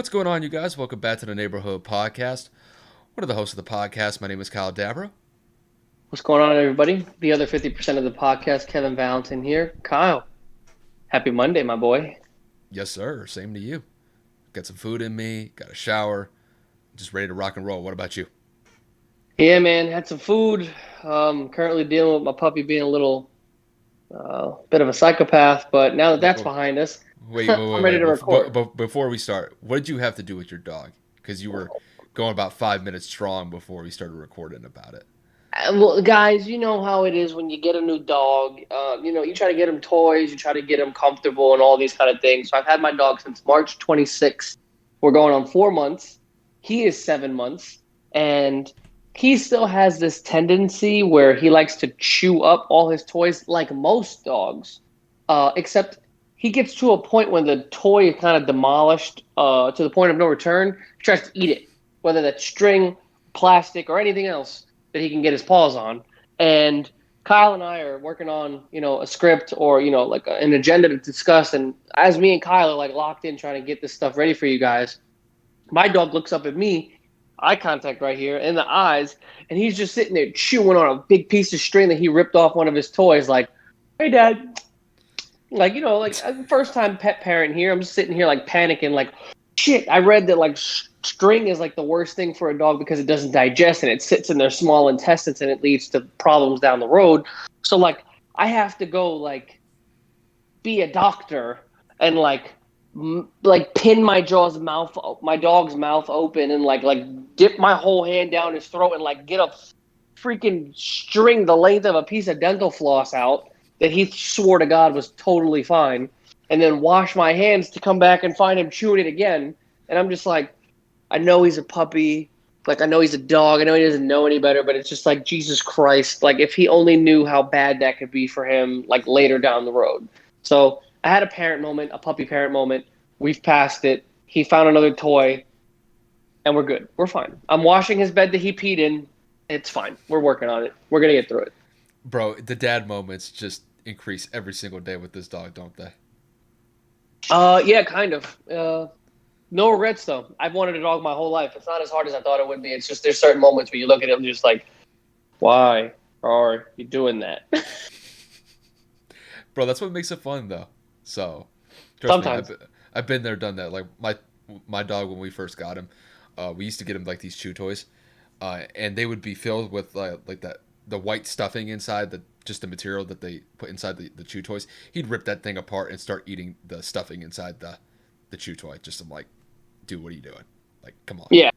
What's going on, you guys? Welcome back to the Neighborhood Podcast. One of the hosts of the podcast. My name is Kyle Dabro. What's going on, everybody? The other 50% of the podcast, Kevin Valentin here. Kyle, happy Monday, my boy. Yes, sir. Same to you. Got some food in me, got a shower, just ready to rock and roll. What about you? Yeah, man, had some food. Currently dealing with my puppy being a little bit of a psychopath, but now that Wait, that's behind us, wait, wait, I'm wait. ready wait. to record. Before we start, what did you have to do with your dog? Because you were going about 5 minutes strong before we started recording about it. Well, guys, you know how it is when you get a new dog. You try to get him toys, you try to get him comfortable, and all these kind of things. So I've had my dog since March 26th. We're going on 4 months. He is 7 months, and he still has this tendency where he likes to chew up all his toys, like most dogs. Except he gets to a point when the toy is kind of demolished to the point of no return. He tries to eat it, whether that's string, plastic, or anything else that he can get his paws on. And Kyle and I are working on, a script or, like an agenda to discuss. And as me and Kyle are like locked in trying to get this stuff ready for you guys, my dog looks up at me, eye contact right here in the eyes, and he's just sitting there chewing on a big piece of string that he ripped off one of his toys. Like, hey, Dad. Like, first time pet parent here. I'm just sitting here like panicking, like, shit. I read that like string is like the worst thing for a dog because it doesn't digest and it sits in their small intestines and it leads to problems down the road. So like I have to go like be a doctor and like pin my dog's mouth open and like dip my whole hand down his throat and like get a freaking string the length of a piece of dental floss out that he swore to God was totally fine, and then wash my hands to come back and find him chewing it again. And I'm just like, I know he's a puppy. Like, I know he's a dog. I know he doesn't know any better, but it's just like, Jesus Christ. Like, if he only knew how bad that could be for him, like, later down the road. So I had a parent moment, a puppy parent moment. We've passed it. He found another toy, and we're good. We're fine. I'm washing his bed that he peed in. It's fine. We're working on it. We're going to get through it. Bro, the dad moments just increase every single day with this dog, don't they? Yeah, kind of. No regrets though. I've wanted a dog my whole life. It's not as hard as I thought it would be. It's just there's certain moments where you look at him just like, why are you doing that? Bro, that's what makes it fun, though. So, trust me, Sometimes. I've been there, done that. Like my dog when we first got him, we used to get him like these chew toys, and they would be filled with like that the white stuffing inside the just the material that they put inside the chew toys. He'd rip that thing apart and start eating the stuffing inside the chew toy. Just I'm like, dude, what are you doing? Like, come on. Yeah,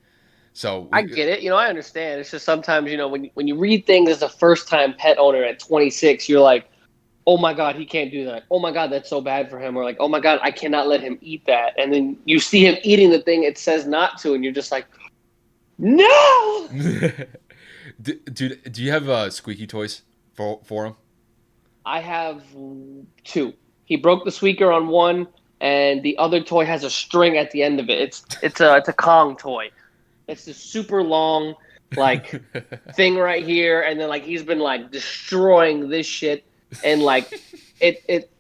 So I get it. I understand. It's just sometimes, when you read things as a first time pet owner at 26, you're like, oh my God, he can't do that. Oh my God, that's so bad for him. Or like, oh my God, I cannot let him eat that. And then you see him eating the thing it says not to, and you're just like, no! Dude, do you have squeaky toys for him? I have two. He broke the squeaker on one, and the other toy has a string at the end of it. It's a Kong toy. It's this super long like thing right here, and then like he's been like destroying this shit, and like it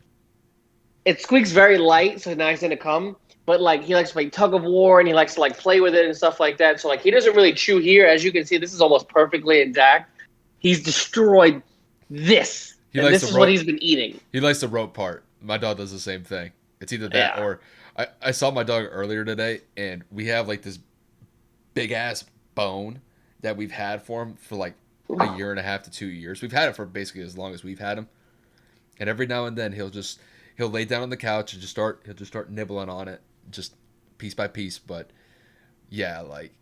it squeaks very light, so now he's gonna come. But like he likes to play tug of war, and he likes to like play with it and stuff like that. So like he doesn't really chew here, as you can see. This is almost perfectly intact. He's destroyed this, He and likes this the is what rope. he's been eating. He likes the rope part. My dog does the same thing. It's either that Yeah. or I saw my dog earlier today, and we have like this big ass bone that we've had for him for like a year and a half to 2 years. We've had it for basically as long as we've had him. And every now and then he'll lay down on the couch and he'll just start nibbling on it, just piece by piece. But yeah, like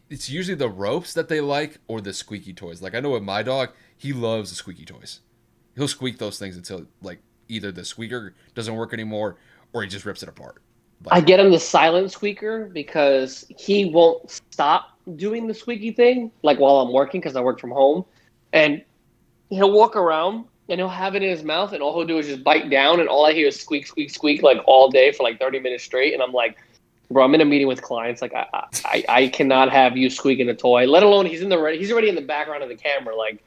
it's usually the ropes that they like or the squeaky toys. Like I know with my dog, he loves the squeaky toys. He'll squeak those things until like either the squeaker doesn't work anymore or he just rips it apart. I Like get him the silent squeaker because he won't stop doing the squeaky thing, like while I'm working, because I work from home. And he'll walk around and he'll have it in his mouth, and all he'll do is just bite down, and all I hear is squeak, squeak, squeak, like all day for like 30 minutes straight. And I'm like, bro, I'm in a meeting with clients. Like, I cannot have you squeaking a toy, let alone he's already in the background of the camera, like,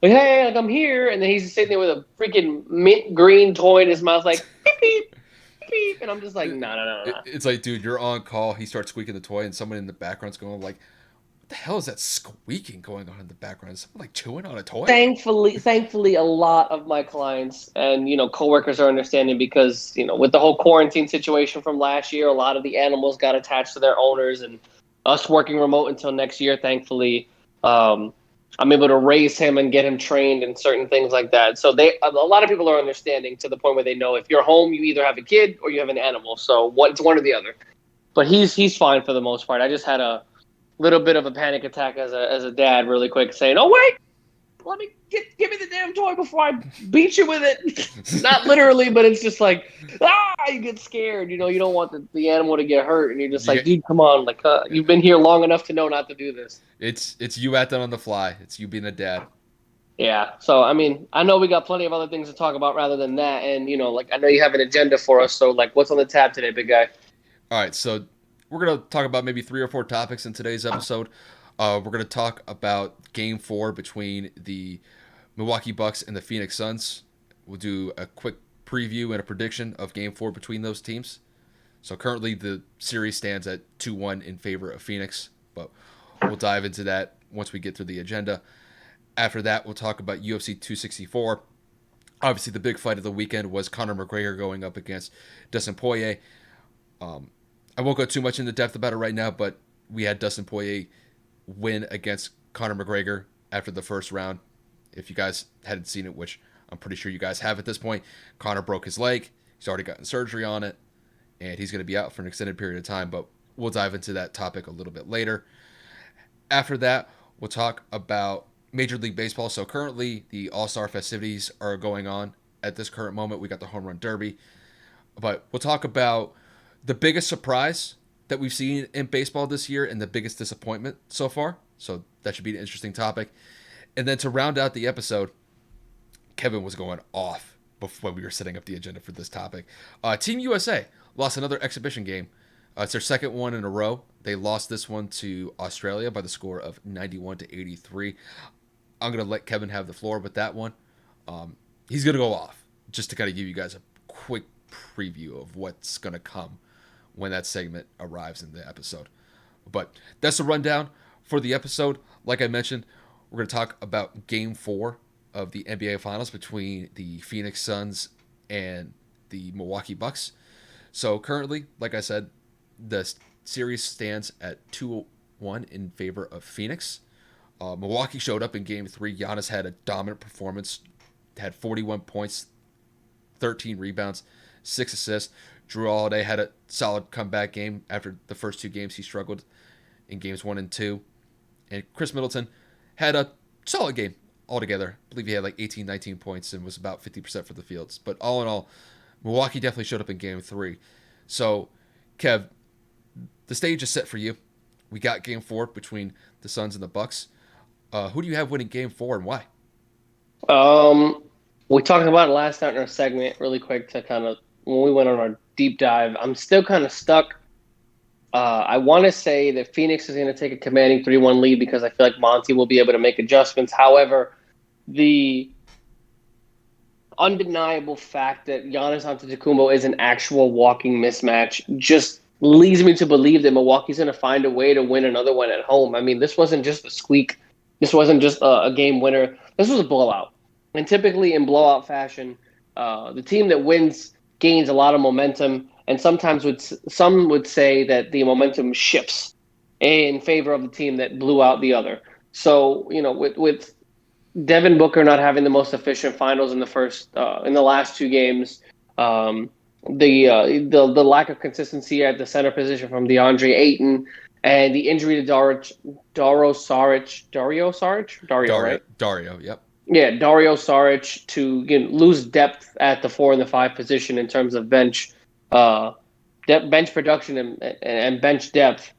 hey, like I'm here. And then he's sitting there with a freaking mint green toy in his mouth, like, beep, beep. beep, and I'm just like, no, no, no, no. It's like, dude, you're on call. He starts squeaking the toy, and someone in the background's going like, "What the hell is that squeaking going on in the background? Is someone like chewing on a toy?" Thankfully, a lot of my clients and coworkers are understanding because with the whole quarantine situation from last year, a lot of the animals got attached to their owners, and us working remote until next year. Thankfully, I'm able to raise him and get him trained in certain things like that. So a lot of people are understanding to the point where they know if you're home, you either have a kid or you have an animal. So it's one or the other. But he's fine for the most part. I just had a little bit of a panic attack as a dad, really quick, saying, "Oh wait, let me give me the damn toy before I beat you with it." Not literally, but it's just like, you get scared. You don't want the animal to get hurt, and you're just You like, get, dude, come on, like you've been here long enough to know not to do this. it's you acting on the fly. It's you being a dad. Yeah. So I mean, I know we got plenty of other things to talk about rather than that, and like I know you have an agenda for us. So like, what's on the tab today, big guy? All right, so we're gonna talk about maybe 3 or 4 topics in today's episode. We're gonna talk about Game 4 between the Milwaukee Bucks and the Phoenix Suns. We'll do a quick preview and a prediction of Game 4 between those teams. So currently the series stands at 2-1 in favor of Phoenix, but we'll dive into that once we get through the agenda. After that, we'll talk about UFC 264. Obviously, the big fight of the weekend was Conor McGregor going up against Dustin Poirier. I won't go too much into depth about it right now, but we had Dustin Poirier win against Conor McGregor after the first round. If you guys hadn't seen it, which I'm pretty sure you guys have at this point, Conor broke his leg. He's already gotten surgery on it, and he's going to be out for an extended period of time, but we'll dive into that topic a little bit later. After that, we'll talk about Major League Baseball. So currently, the All-Star festivities are going on at this current moment. We got the Home Run Derby, but we'll talk about the biggest surprise that we've seen in baseball this year and the biggest disappointment so far. So that should be an interesting topic. And then to round out the episode, Kevin was going off when we were setting up the agenda for this topic. Team USA lost another exhibition game. It's their second one in a row. They lost this one to Australia by the score of 91-83. I'm going to let Kevin have the floor with that one. He's going to go off just to kind of give you guys a quick preview of what's going to come when that segment arrives in the episode. But that's the rundown for the episode. Like I mentioned, we're going to talk about Game 4 of the NBA Finals between the Phoenix Suns and the Milwaukee Bucks. So currently, like I said, the series stands at 2-1 in favor of Phoenix. Milwaukee showed up in Game 3. Giannis had a dominant performance, had 41 points, 13 rebounds, 6 assists. Drew Holiday had a solid comeback game after the first 2 games he struggled in Games 1 and 2. And Chris Middleton had a solid game altogether. I believe he had like 18, 19 points and was about 50% for the fields. But all in all, Milwaukee definitely showed up in Game 3. So, Kev, the stage is set for you. We got Game 4 between the Suns and the Bucks. Who do you have winning Game 4 and why? We talked about it last night in our segment really quick to kind of when we went on our deep dive. I'm still kind of stuck. I want to say that Phoenix is going to take a commanding 3-1 lead because I feel like Monty will be able to make adjustments. However, the undeniable fact that Giannis Antetokounmpo is an actual walking mismatch just leads me to believe that Milwaukee's going to find a way to win another one at home. I mean, this wasn't just a squeak. This wasn't just a game winner. This was a blowout. And typically in blowout fashion, the team that wins gains a lot of momentum, and sometimes some would say that the momentum shifts in favor of the team that blew out the other. So, with Devin Booker not having the most efficient finals in the last 2 games, the lack of consistency at the center position from DeAndre Ayton, and the injury to Dario Saric, right? Dario, yep. Yeah, Dario Saric to lose depth at the 4 and the 5 position in terms of bench production and bench depth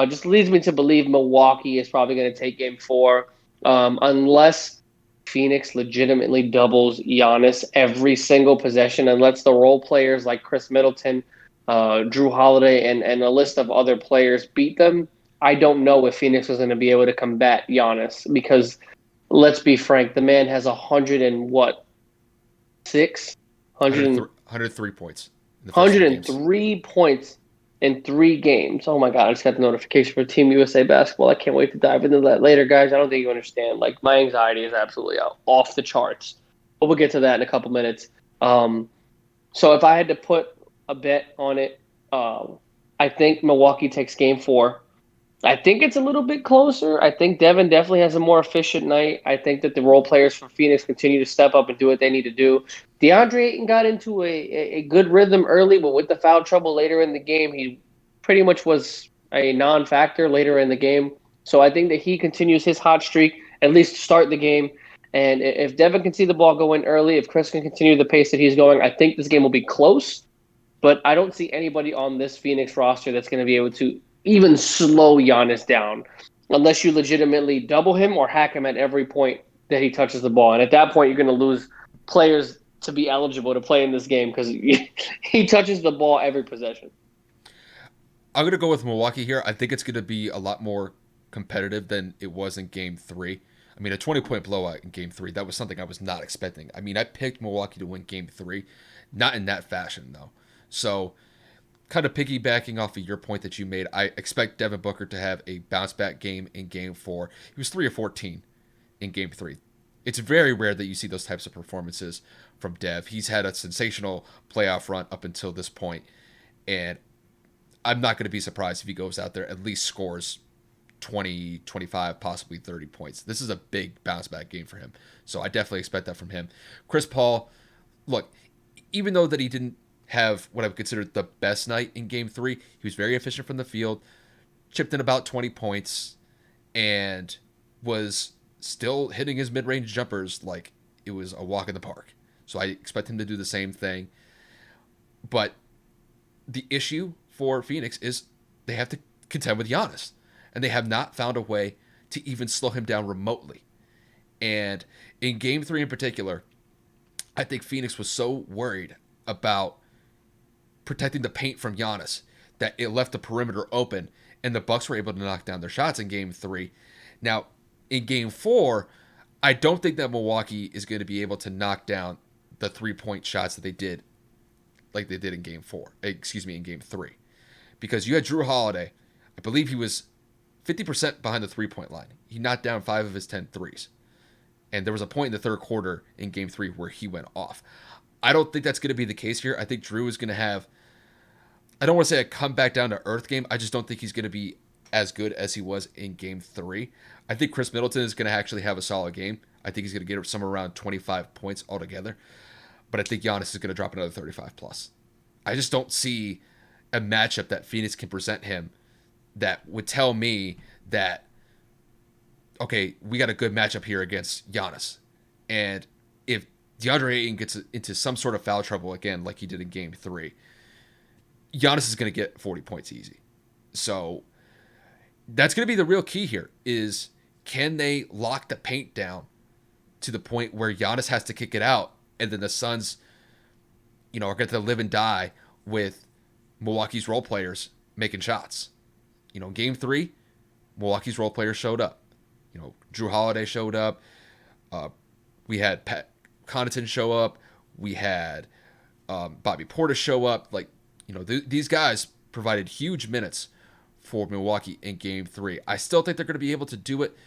just leads me to believe Milwaukee is probably going to take Game 4 unless Phoenix legitimately doubles Giannis every single possession and lets the role players like Chris Middleton, Drew Holiday, and a list of other players beat them. I don't know if Phoenix is going to be able to combat Giannis because let's be frank, the man has 100 and what? 6? 103 points. in the first three games. 103 points in 3 games. Oh my God, I just got the notification for Team USA basketball. I can't wait to dive into that later, guys. I don't think you understand. Like, my anxiety is absolutely off the charts. But we'll get to that in a couple minutes. So if I had to put a bet on it, I think Milwaukee takes game 4. I think it's a little bit closer. I think Devin definitely has a more efficient night. I think that the role players for Phoenix continue to step up and do what they need to do. DeAndre Ayton got into a good rhythm early, but with the foul trouble later in the game, he pretty much was a non-factor later in the game. So I think that he continues his hot streak, at least to start the game. And if Devin can see the ball go in early, if Chris can continue the pace that he's going, I think this game will be close. But I don't see anybody on this Phoenix roster that's going to be able to even slow Giannis down unless you legitimately double him or hack him at every point that he touches the ball. And at that point, you're going to lose players to be eligible to play in this game because he touches the ball every possession. I'm going to go with Milwaukee here. I think it's going to be a lot more competitive than it was in game 3. I mean, a 20-point blowout in game 3, that was something I was not expecting. I mean, I picked Milwaukee to win game 3, not in that fashion, though. So, kind of piggybacking off of your point that you made, I expect Devin Booker to have a bounce back game in game 4. He was 3 of 14 in game 3. It's very rare that you see those types of performances from Dev. He's had a sensational playoff run up until this point, and I'm not going to be surprised if he goes out there at least scores 20, 25, possibly 30 points. This is a big bounce back game for him. So I definitely expect that from him. Chris Paul, look, even though that he didn't have what I would consider the best night in game 3, he was very efficient from the field, chipped in about 20 points, and was still hitting his mid-range jumpers like it was a walk in the park. So I expect him to do the same thing. But the issue for Phoenix is they have to contend with Giannis, and they have not found a way to even slow him down remotely. And in game 3 in particular, I think Phoenix was so worried about protecting the paint from Giannis that it left the perimeter open, and the Bucks were able to knock down their shots in game 3. Now, in game 4, I don't think that Milwaukee is going to be able to knock down the 3-point shots that they did like they did in game 4. Excuse me, in game 3. Because you had Drew Holiday. I believe he was 50% behind the 3-point line. He knocked down 5 of his 10 threes. And there was a point in the third quarter in game 3 where he went off. I don't think that's going to be the case here. I think Drew is going to have, I don't want to say a come back down to earth game. I just don't think he's going to be as good as he was in game 3. I think Chris Middleton is going to actually have a solid game. I think he's going to get somewhere around 25 points altogether. But I think Giannis is going to drop another 35 plus. I just don't see a matchup that Phoenix can present him that would tell me that, okay, we got a good matchup here against Giannis. And if DeAndre Ayton gets into some sort of foul trouble again, like he did in game 3, Giannis is going to get 40 points easy. So that's going to be the real key here is, can they lock the paint down to the point where Giannis has to kick it out, and then the Suns, are going to live and die with Milwaukee's role players making shots. Game 3, Milwaukee's role players showed up. Drew Holiday showed up. We had Pat Connaughton show up. We had Bobby Portis show up. These guys provided huge minutes for Milwaukee in game 3. I still think they're going to be able to do it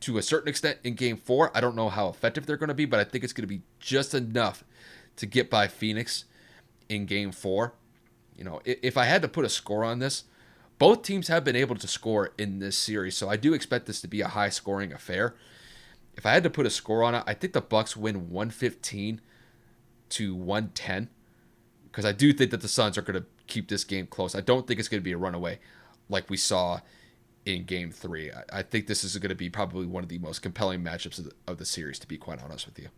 to a certain extent in game 4. I don't know how effective they're going to be, but I think it's going to be just enough to get by Phoenix in game 4. If I had to put a score on this, both teams have been able to score in this series, so I do expect this to be a high-scoring affair. If I had to put a score on it, I think the Bucks win 115 to 110, because I do think that the Suns are going to keep this game close. I don't think it's going to be a runaway like we saw in game 3. I think this is going to be probably one of the most compelling matchups of the series, to be quite honest with you.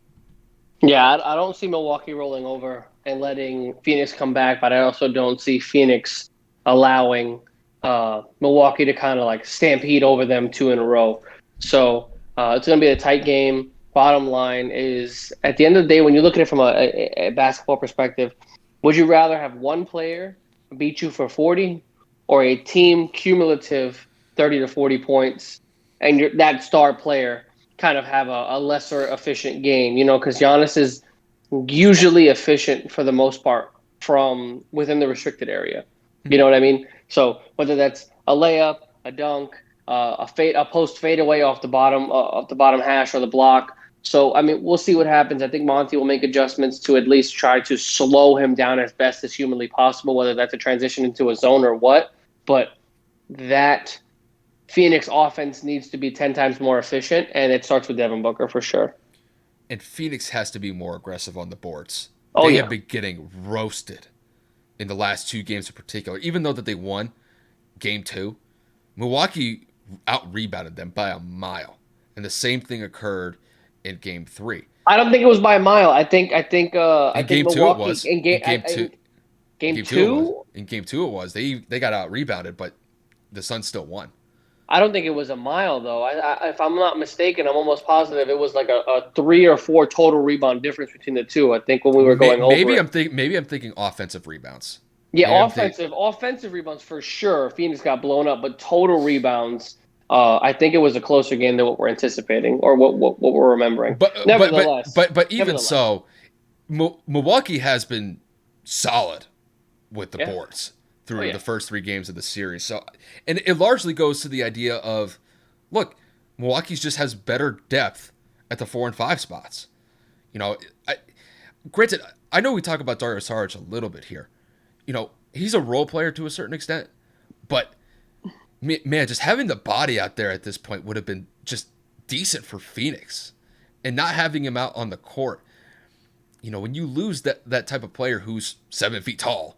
Yeah, I don't see Milwaukee rolling over and letting Phoenix come back, but I also don't see Phoenix allowing Milwaukee to kind of like stampede over them 2 in a row. So it's going to be a tight game. Bottom line is, at the end of the day, when you look at it from a basketball perspective, would you rather have one player beat you for 40 or a team cumulative 30 to 40 points and that star player kind of have a lesser efficient game? Because Giannis is usually efficient for the most part from within the restricted area. You know what I mean? So whether that's a layup, a dunk, a post fadeaway off the bottom hash or the block. So I mean, we'll see what happens. I think Monty will make adjustments to at least try to slow him down as best as humanly possible, whether that's a transition into a zone or what. But that Phoenix offense needs to be 10 times more efficient, and it starts with Devin Booker for sure. And Phoenix has to be more aggressive on the boards. Oh, They have yeah. been getting roasted in the last two games in particular. Even though that they won game two, Milwaukee out rebounded them by a mile. And the same thing occurred in game three. I don't think it was by a mile. I In think game two it Milwaukee was. In game two in game game two it was. two. In game two it was. They got out rebounded, but the Suns still won. I don't think it was a mile though. If I'm not mistaken, I'm almost positive it was like a 3 or 4 total rebound difference between the two. I think when we were going over it. Maybe I'm thinking offensive rebounds. Maybe Yeah, I'm think, offensive rebounds for sure. Phoenix got blown up, but total rebounds. I think it was a closer game than what we're anticipating or what we're remembering. but even Nevertheless, so, Milwaukee has been solid with the yeah. boards Oh through yeah. the first three games of the series. So, and it largely goes to the idea of, look, Milwaukee's just has better depth at the 4 and 5 spots. You know, granted, I know we talk about Dario Saric a little bit here. You know, he's a role player to a certain extent, but man, just having the body out there at this point would have been just decent for Phoenix, and not having him out on the court. You know, when you lose that type of player who's 7 feet tall,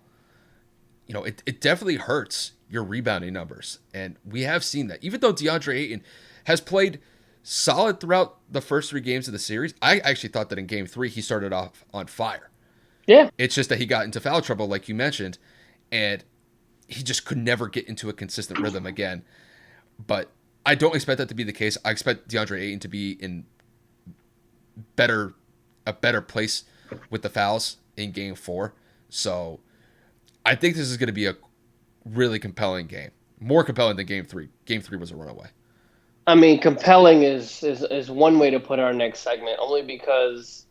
you know, it definitely hurts your rebounding numbers. And we have seen that. Even though DeAndre Ayton has played solid throughout the first three games of the series, I actually thought that in game three he started off on fire. Yeah. It's just that he got into foul trouble, like you mentioned, and he just could never get into a consistent rhythm again. But I don't expect that to be the case. I expect DeAndre Ayton to be in a better place with the fouls in game four. So I think this is going to be a really compelling game. More compelling than game three. Game three was a runaway. I mean, compelling is one way to put our next segment, only because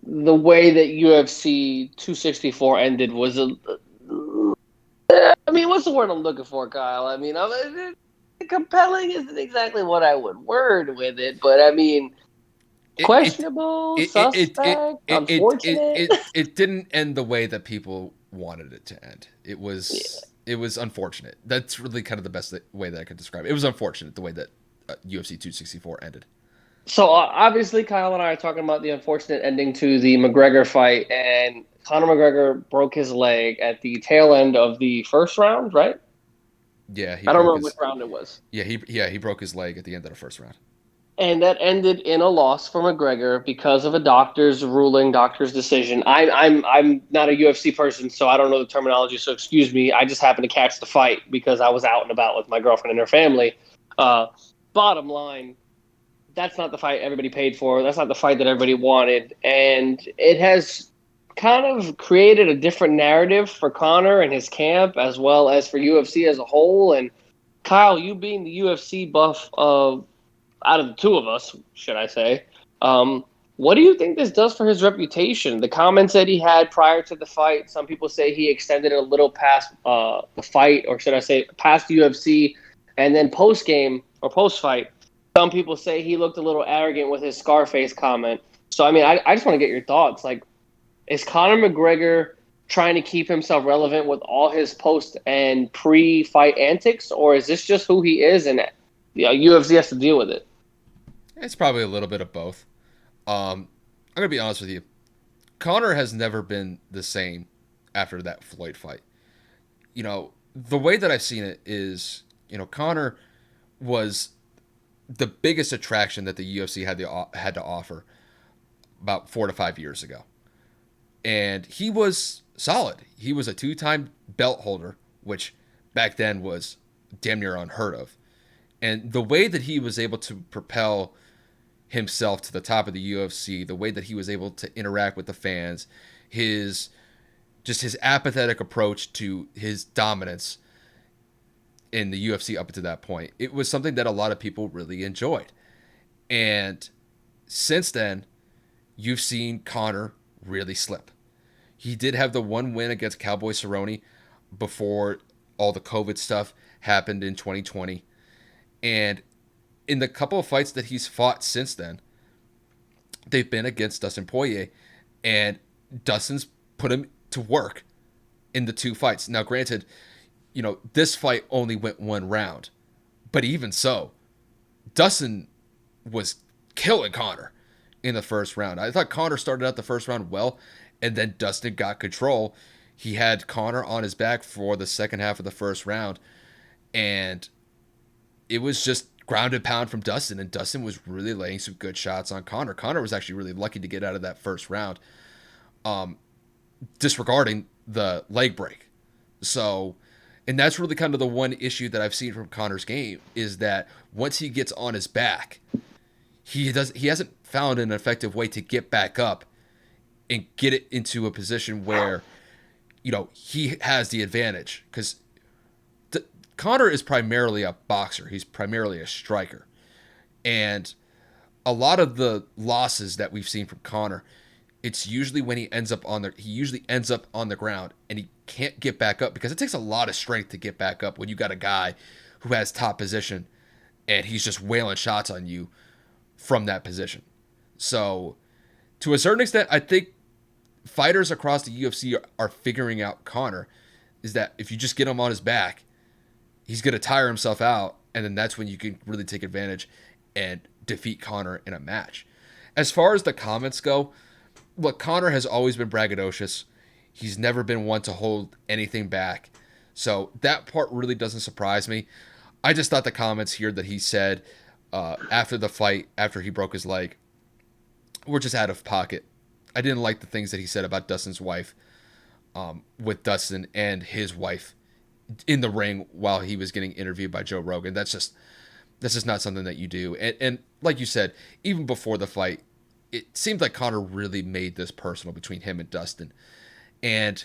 the way that UFC 264 ended was I mean, what's the word I'm looking for, Kyle? I mean, compelling isn't exactly what I would word with it, but I mean, questionable, suspect, unfortunate. It didn't end the way that people wanted it to end. It was unfortunate. That's really kind of the best way that I could describe it. It was unfortunate the way that UFC 264 ended. So obviously, Kyle and I are talking about the unfortunate ending to the McGregor fight, and Conor McGregor broke his leg at the tail end of the first round, right? Yeah, I don't remember which round it was. He broke his leg at the end of the first round. And that ended in a loss for McGregor because of a doctor's ruling, doctor's decision. I'm not a UFC person, so I don't know the terminology. So excuse me. I just happened to catch the fight because I was out and about with my girlfriend and her family. Bottom line, that's not the fight everybody paid for. That's not the fight that everybody wanted, and it has kind of created a different narrative for Conor and his camp, as well as for UFC as a whole. And Kyle, you being the UFC buff out of the two of us, should I say, what do you think this does for his reputation? The comments that he had prior to the fight, some people say he extended it a little past the fight, or should I say past UFC, and then post-game or post-fight, some people say he looked a little arrogant with his Scarface comment. So, I mean, I just want to get your thoughts. Like, is Conor McGregor trying to keep himself relevant with all his post and pre-fight antics, or is this just who he is and UFC has to deal with it? It's probably a little bit of both. I'm gonna be honest with you. Conor has never been the same after that Floyd fight. You know, the way that I've seen it is, you know, Conor was the biggest attraction that the UFC had to offer about 4 to 5 years ago. And he was solid. He was a 2-time belt holder, which back then was damn near unheard of. And the way that he was able to propel himself to the top of the UFC, the way that he was able to interact with the fans, his apathetic approach to his dominance in the UFC up to that point, it was something that a lot of people really enjoyed. And since then, you've seen Conor really slip. He did have the one win against Cowboy Cerrone before all the COVID stuff happened in 2020. And in the couple of fights that he's fought since then, they've been against Dustin Poirier. And Dustin's put him to work in the two fights. Now, granted, this fight only went one round. But even so, Dustin was killing Conor in the first round. I thought Conor started out the first round well, and then Dustin got control. He had Conor on his back for the second half of the first round, and it was just ground and pound from Dustin, and Dustin was really laying some good shots on Conor. Conor was actually really lucky to get out of that first round, disregarding the leg break. So, and that's really kind of the one issue that I've seen from Conor's game is that once he gets on his back, he hasn't found an effective way to get back up and get it into a position where he has the advantage because Conor is primarily a boxer. He's primarily a striker, and a lot of the losses that we've seen from Conor, it's usually when he usually ends up on the ground and he can't get back up because it takes a lot of strength to get back up when you got a guy who has top position and he's just wailing shots on you from that position. So, to a certain extent, I think fighters across the UFC are figuring out Conor is that if you just get him on his back, he's going to tire himself out, and then that's when you can really take advantage and defeat Conor in a match. As far as the comments go, look, Conor has always been braggadocious. He's never been one to hold anything back. So that part really doesn't surprise me. I just thought the comments here that he said after the fight, after he broke his leg, were just out of pocket. I didn't like the things that he said about Dustin's wife, with Dustin and his wife in the ring while he was getting interviewed by Joe Rogan. That's just not something that you do. And like you said, even before the fight, it seemed like Conor really made this personal between him and Dustin. And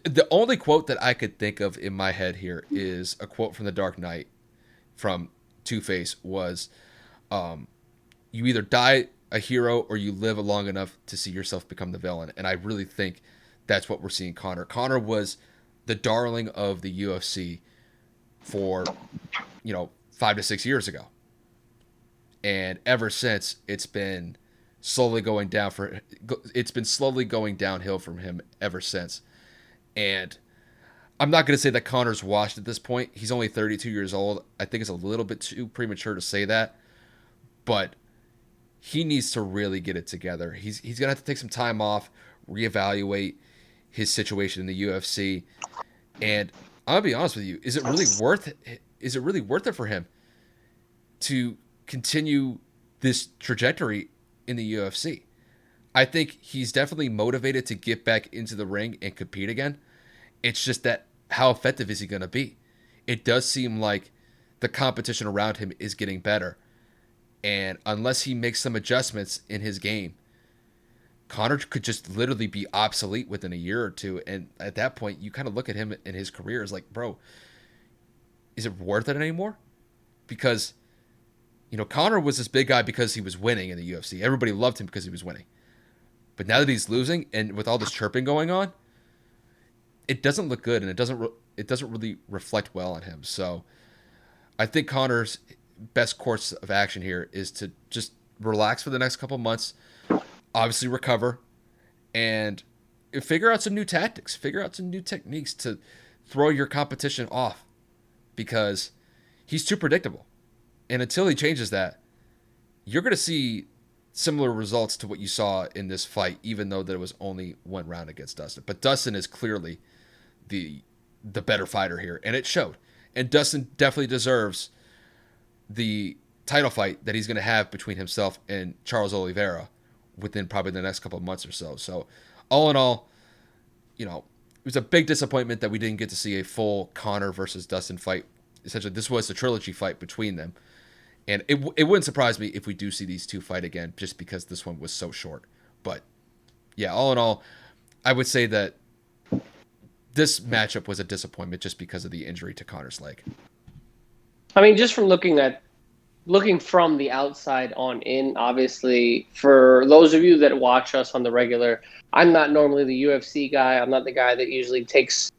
the only quote that I could think of in my head here is a quote from The Dark Knight from Two-Face was, you either die a hero or you live long enough to see yourself become the villain. And I really think that's what we're seeing Conor. Conor was the darling of the UFC for, 5 to 6 years ago. And ever since, it's been slowly going downhill from him ever since. And I'm not going to say that Conor's washed at this point. He's only 32 years old. I think it's a little bit too premature to say that, but he needs to really get it together. He's going to have to take some time off, reevaluate his situation in the UFC. And I'll be honest with you, is it really worth it for him to continue this trajectory in the UFC? I think he's definitely motivated to get back into the ring and compete again. It's just that how effective is he going to be? It does seem like the competition around him is getting better. And unless he makes some adjustments in his game, Conor could just literally be obsolete within a year or two. And at that point, you kind of look at him and his career as like, bro, is it worth it anymore? Because, Conor was this big guy because he was winning in the UFC. Everybody loved him because he was winning. But now that he's losing and with all this chirping going on, it doesn't look good and it doesn't really reflect well on him. So I think Conor's best course of action here is to just relax for the next couple months, obviously recover, and figure out some new tactics, figure out some new techniques to throw your competition off, because he's too predictable. And until he changes that, you're going to see similar results to what you saw in this fight, even though there was only one round against Dustin. But Dustin is clearly the better fighter here, and it showed. And Dustin definitely deserves the title fight that he's going to have between himself and Charles Oliveira within probably the next couple of months or so. So all in all, it was a big disappointment that we didn't get to see a full Conor versus Dustin fight. Essentially, this was the trilogy fight between them. And it wouldn't surprise me if we do see these two fight again, just because this one was so short. But yeah, all in all, I would say that this matchup was a disappointment just because of the injury to Conor's leg. I mean, just from looking at looking from the outside on in, obviously, for those of you that watch us on the regular, I'm not normally the UFC guy. I'm not the guy that usually takes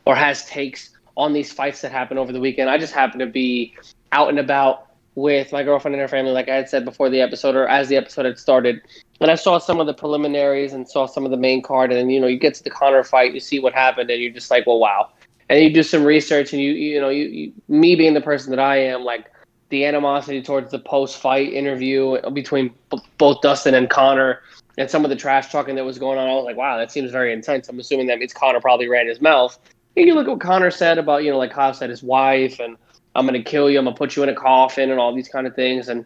or has takes on these fights that happen over the weekend. I just happen to be out and about with my girlfriend and her family, like I had said before the episode or as the episode had started. And I saw some of the preliminaries and saw some of the main card. And then, you get to the Conor fight, you see what happened, and you're just like, well, wow. And you do some research, and me being the person that I am, like, the animosity towards the post-fight interview between both Dustin and Conor and some of the trash talking that was going on, I was like, wow, that seems very intense. I'm assuming that means Conor probably ran his mouth. And you look at what Conor said about, like Kyle said, his wife, and I'm going to kill you, I'm going to put you in a coffin, and all these kind of things. And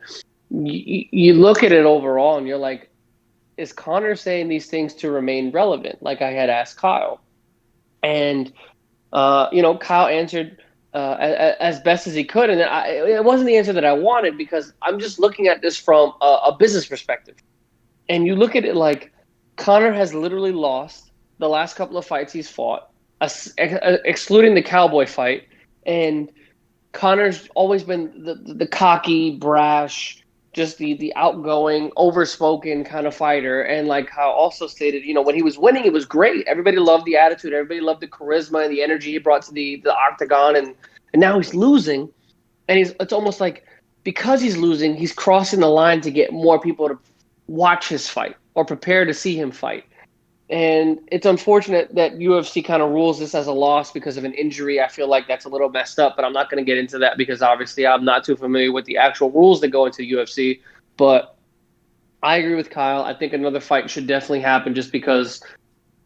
you look at it overall, and you're like, is Conor saying these things to remain relevant? Like I had asked Kyle. And Kyle answered as best as he could, and it wasn't the answer that I wanted because I'm just looking at this from a business perspective. And you look at it like Conor has literally lost the last couple of fights he's fought, excluding the Cowboy fight, and Conor's always been the cocky, brash, just the outgoing, overspoken kind of fighter. And like how also stated, when he was winning, it was great. Everybody loved the attitude. Everybody loved the charisma and the energy he brought to the octagon. And now he's losing, and it's almost like because he's losing, he's crossing the line to get more people to watch his fight or prepare to see him fight. And it's unfortunate that UFC kind of rules this as a loss because of an injury. I feel like that's a little messed up, but I'm not going to get into that because obviously I'm not too familiar with the actual rules that go into UFC. But I agree with Kyle. I think another fight should definitely happen just because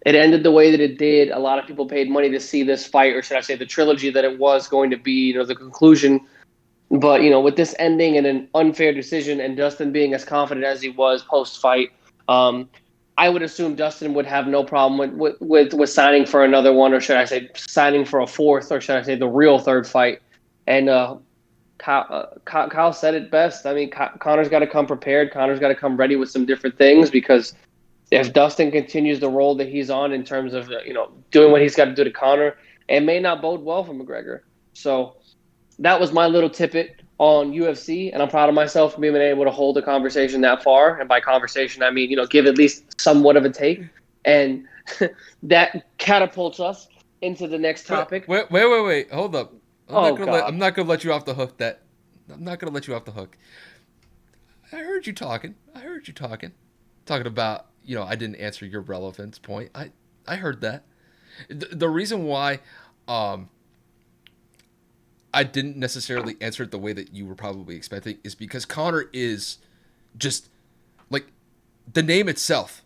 it ended the way that it did. A lot of people paid money to see this fight, or should I say the trilogy that it was going to be, the conclusion. But, with this ending and an unfair decision and Dustin being as confident as he was post-fight, I would assume Dustin would have no problem with signing for another one, or should I say signing for a fourth, or should I say the real third fight. And Kyle said it best. I mean, Conor's got to come prepared. Conor's got to come ready with some different things because if Dustin continues the role that he's on in terms of, doing what he's got to do to Conor, it may not bode well for McGregor. So that was my little tippet on UFC, and I'm proud of myself for being able to hold a conversation that far. And by conversation, I mean, give at least somewhat of a take. And that catapults us into the next topic. Wait. Hold up. God. I'm not gonna let you off the hook. I'm not gonna let you off the hook. I heard you talking. Talking about, I didn't answer your relevance point. I heard that. The reason why I didn't necessarily answer it the way that you were probably expecting is because Conor is just like the name itself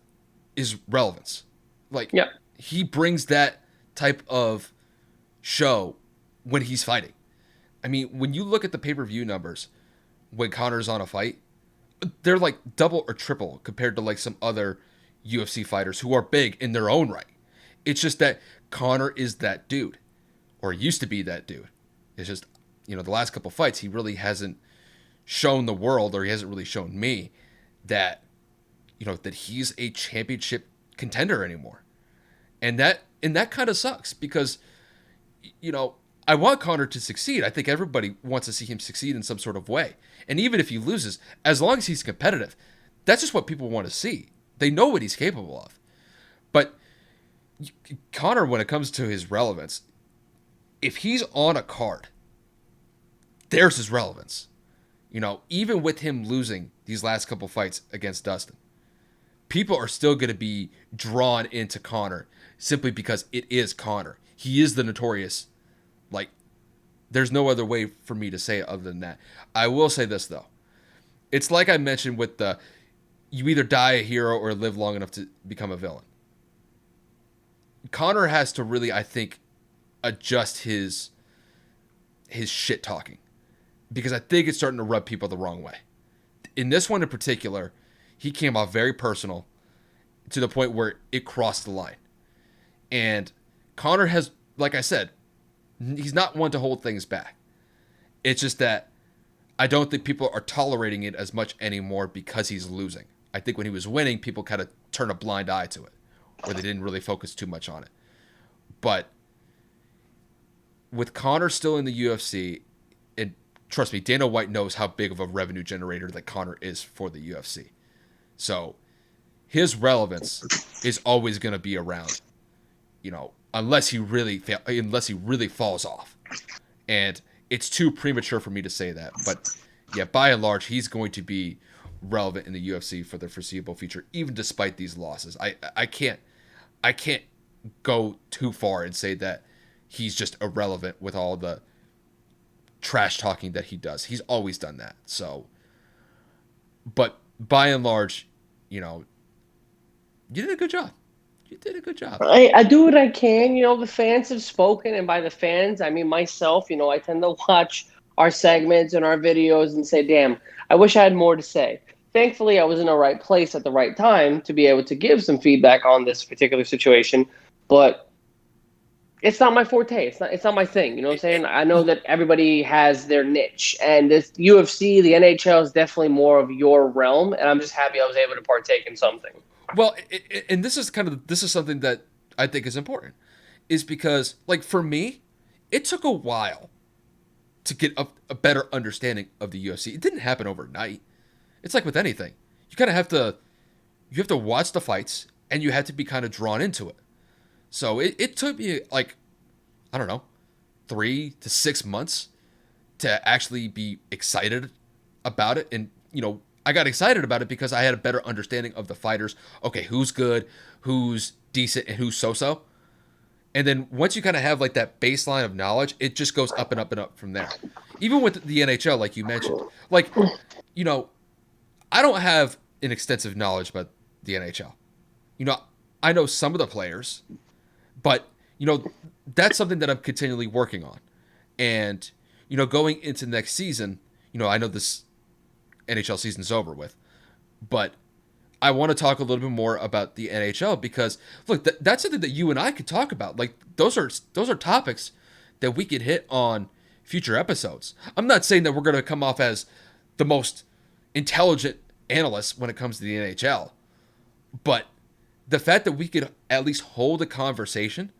is relevance. Like, Yeah. he brings that type of show when he's fighting. I mean, when you look at the pay-per-view numbers when Conor's on a fight, they're like double or triple compared to like some other UFC fighters who are big in their own right. It's just that Conor is that dude, or used to be that dude. It's just, the last couple fights, he really hasn't shown the world, or he hasn't really shown me that, that he's a championship contender anymore. And that kind of sucks because, I want Conor to succeed. I think everybody wants to see him succeed in some sort of way. And even if he loses, as long as he's competitive, that's just what people want to see. They know what he's capable of. But Conor, when it comes to his relevance, if he's on a card, there's his relevance. Even with him losing these last couple fights against Dustin, people are still going to be drawn into Conor simply because it is Conor. He is the notorious, like, there's no other way for me to say it other than that. I will say this, though. It's like I mentioned with you either die a hero or live long enough to become a villain. Conor has to really, I think, adjust his shit talking, because I think it's starting to rub people the wrong way. In this one in particular, he came off very personal to the point where it crossed the line. And Conor has, like I said, he's not one to hold things back. It's just that I don't think people are tolerating it as much anymore because he's losing. I think when he was winning, people kind of turn a blind eye to it, or they didn't really focus too much on it. But with Conor still in the UFC, and trust me, Dana White knows how big of a revenue generator that Conor is for the UFC. So his relevance is always going to be around, unless he really falls off. And it's too premature for me to say that, but yeah, by and large, he's going to be relevant in the UFC for the foreseeable future, even despite these losses. I can't go too far and say that he's just irrelevant with all the trash talking that he does. He's always done that. So, but by and large, you did a good job. You did a good job. I do what I can. The fans have spoken, and by the fans, I mean myself. I tend to watch our segments and our videos and say, damn, I wish I had more to say. Thankfully, I was in the right place at the right time to be able to give some feedback on this particular situation, but it's not my forte. It's not my thing. You know what I'm saying? I know that everybody has their niche, and this UFC, the NHL is definitely more of your realm, and I'm just happy I was able to partake in something. Well, and this is something that I think is important, is because, like, for me, it took a while to get a better understanding of the UFC. It didn't happen overnight. It's like with anything, you kind of have to watch the fights, and you have to be kind of drawn into it. So it took me, like, I don't know, 3 to 6 months to actually be excited about it. And I got excited about it because I had a better understanding of the fighters. Okay, who's good, who's decent, and who's so-so. And then once you kind of have like that baseline of knowledge, it just goes up and up and up from there. Even with the NHL, like you mentioned, like, I don't have an extensive knowledge about the NHL. I know some of the players, but that's something that I'm continually working on. And going into next season, I know this NHL season's over with, but I want to talk a little bit more about the NHL because, look, that's something that you and I could talk about. Like, those are topics that we could hit on future episodes. I'm not saying that we're going to come off as the most intelligent analysts when it comes to the NHL, but the fact that we could at least hold a conversation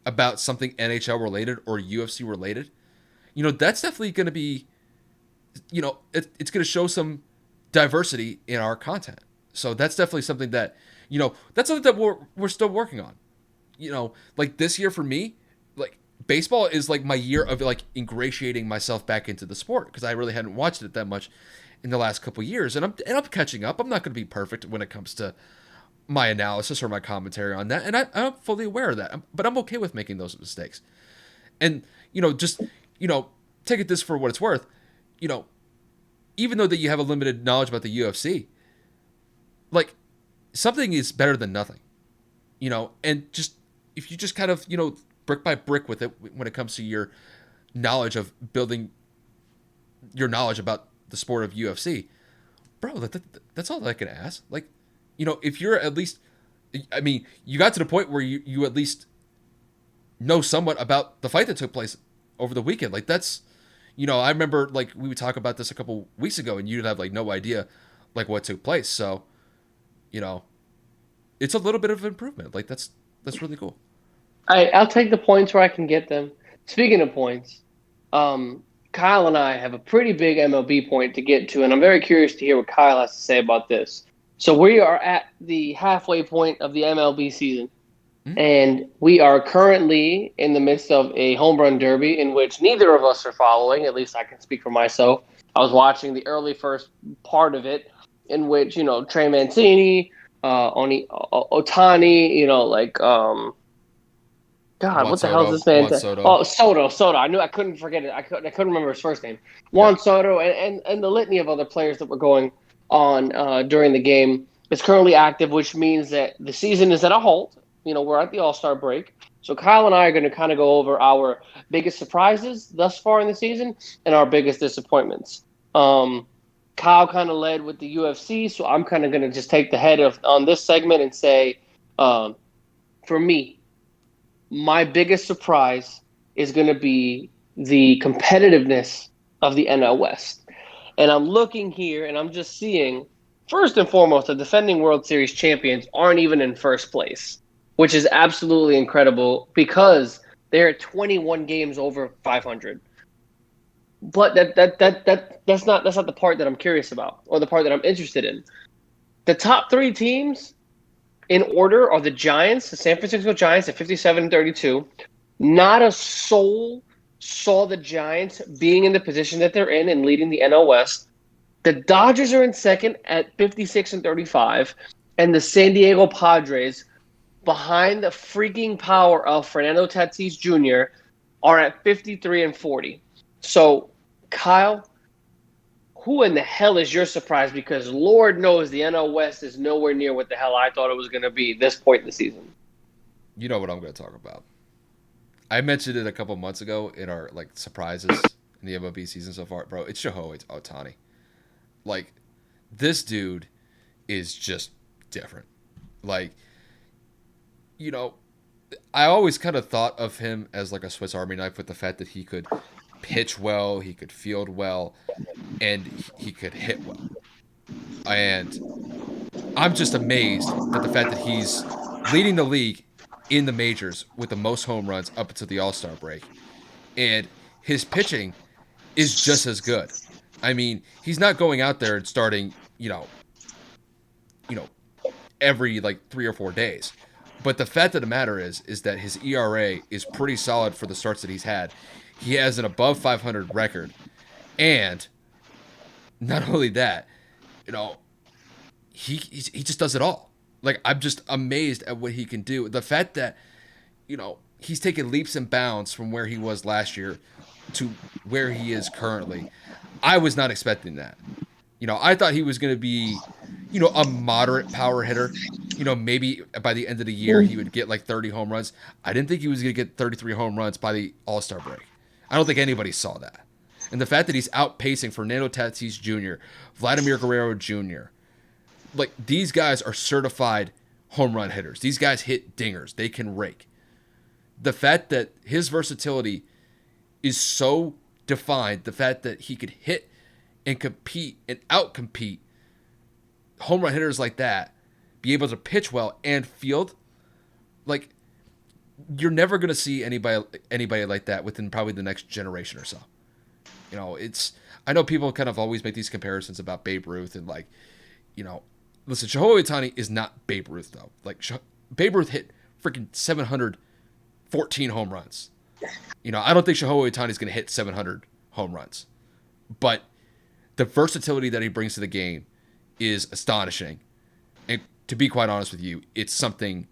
about something NHL related or UFC related, that's definitely going to be, it's going to show some diversity in our content. So that's definitely something that, that's something that we're still working on. Like this year for me, like baseball is like my year of like ingratiating myself back into the sport because I really hadn't watched it that much in the last couple of years, and I'm catching up. I'm not going to be perfect when it comes to my analysis or my commentary on that, and I'm fully aware of that. But I'm okay with making those mistakes, and just take it this for what it's worth. Even though that you have a limited knowledge about the UFC, like something is better than nothing, and just if you just kind of brick by brick with it when it comes to your knowledge of building your knowledge about the sport of UFC, bro, that's all that I can ask. Like, if you're at least, I mean, you got to the point where you at least know somewhat about the fight that took place over the weekend. Like that's, I remember like we would talk about this a couple weeks ago and you'd have like no idea like what took place. So, it's a little bit of improvement. Like that's really cool. I'll take the points where I can get them. Speaking of points, Kyle and I have a pretty big MLB point to get to, and I'm very curious to hear what Kyle has to say about this. So we are at the halfway point of the MLB season, and we are currently in the midst of a home run derby in which neither of us are following. At least I can speak for myself. I was watching the early first part of it in which, Trey Mancini, Otani, God, what the hell is this man? Oh, Soto. I couldn't forget it. I couldn't remember his first name. Juan Soto and the litany of other players that were going on during the game is currently active, which means that the season is at a halt. We're at the All-Star break. So Kyle and I are going to kind of go over our biggest surprises thus far in the season and our biggest disappointments. Kyle kind of led with the UFC, so I'm kind of going to just take the head on this segment and say, for me, my biggest surprise is going to be the competitiveness of the NL West. And I'm looking here and I'm just seeing, first and foremost, the defending World Series champions aren't even in first place, which is absolutely incredible because they're 21 games over 500. But that's not the part that I'm curious about, or the part that I'm interested in. The top three teams in order are the Giants, the San Francisco Giants at 57-32. Not a soul saw the Giants being in the position that they're in and leading the NL West. The Dodgers are in second at 56-35, and the San Diego Padres, behind the freaking power of Fernando Tatis Jr., are at 53-40. So, Kyle, who in the hell is your surprise? Because Lord knows the NL West is nowhere near what the hell I thought it was going to be this point in the season. You know what I'm going to talk about. I mentioned it a couple months ago in our like surprises in the MLB season so far, bro. It's Shohei Ohtani. Like, this dude is just different. Like, you know, I always kind of thought of him as like a Swiss Army knife with the fact that he could pitch well, he could field well, and he could hit well. And I'm just amazed that the fact that he's leading the league in the majors with the most home runs up until the All Star break, and his pitching is just as good. I mean, he's not going out there and starting, you know, every like 3 or 4 days. But the fact of the matter is that his ERA is pretty solid for the starts that he's had. He has an above 500 record, and not only that, you know, he just does it all. Like, I'm just amazed at what he can do. The fact that he's taken leaps and bounds from where he was last year to where he is currently. I was not expecting that. I thought he was going to be, a moderate power hitter. Maybe by the end of the year he would get like 30 home runs. I didn't think he was going to get 33 home runs by the All-Star break. I don't think anybody saw that. And the fact that he's outpacing Fernando Tatis Jr., Vladimir Guerrero Jr., like, these guys are certified home run hitters. These guys hit dingers. They can rake. The fact that his versatility is so defined, the fact that he could hit and compete and outcompete home run hitters like that, be able to pitch well and field, like, you're never going to see anybody like that within probably the next generation or so. I know people kind of always make these comparisons about Babe Ruth and, like, listen, Shohei Ohtani is not Babe Ruth, though. Like, Babe Ruth hit freaking 714 home runs. I don't think Shohei Ohtani is going to hit 700 home runs. But the versatility that he brings to the game is astonishing. And to be quite honest with you, it's something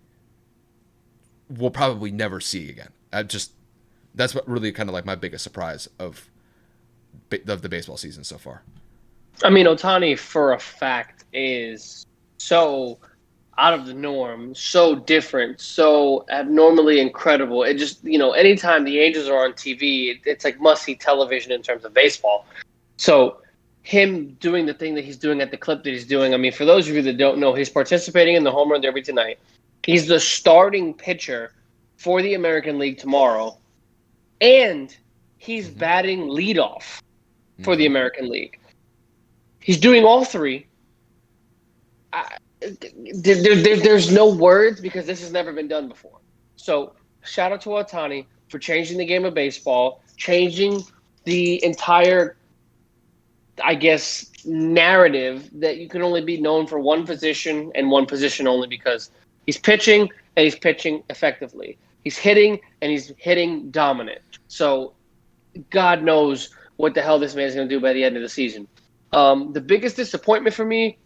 we'll probably never see again. That's what really kind of like my biggest surprise of the baseball season so far. I mean, Ohtani, for a fact, is so out of the norm, so different, so abnormally incredible. It just, anytime the Angels are on TV, it's like must-see television in terms of baseball. So him doing the thing that he's doing at the clip that he's doing, I mean, for those of you that don't know, he's participating in the Home Run Derby tonight. He's the starting pitcher for the American League tomorrow, and he's batting leadoff for the American League. He's doing all three. There's no words because this has never been done before. So shout out to Ohtani for changing the game of baseball, changing the entire, I guess, narrative that you can only be known for one position and one position only, because he's pitching and he's pitching effectively. He's hitting and he's hitting dominant. So God knows what the hell this man's going to do by the end of the season. The biggest disappointment for me,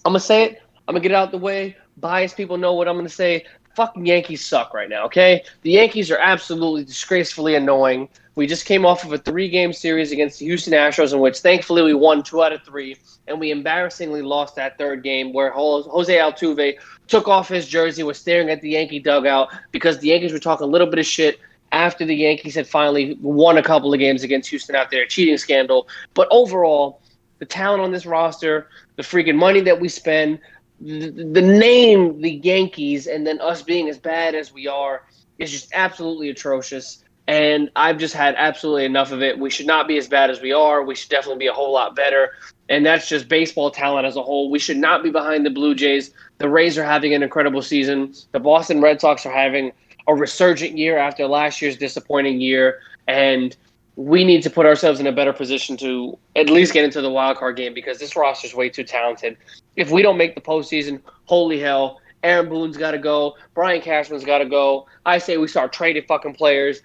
I'm going to say it. I'm going to get it out the way. Biased people know what I'm going to say. Fucking Yankees suck right now, okay? The Yankees are absolutely disgracefully annoying. We just came off of a 3-game series against the Houston Astros in which thankfully we won 2 out of 3, and we embarrassingly lost that 3rd game where Jose Altuve took off his jersey, was staring at the Yankee dugout because the Yankees were talking a little bit of shit after the Yankees had finally won a couple of games against Houston after their cheating scandal. But overall, the talent on this roster, the freaking money that we spend, the name, the Yankees, and then us being as bad as we are is just absolutely atrocious. And I've just had absolutely enough of it. We should not be as bad as we are. We should definitely be a whole lot better. And that's just baseball talent as a whole. We should not be behind the Blue Jays. The Rays are having an incredible season. The Boston Red Sox are having a resurgent year after last year's disappointing year. And we need to put ourselves in a better position to at least get into the wild card game because this roster is way too talented. If we don't make the postseason, holy hell, Aaron Boone's got to go. Brian Cashman's got to go. I say we start trading fucking players.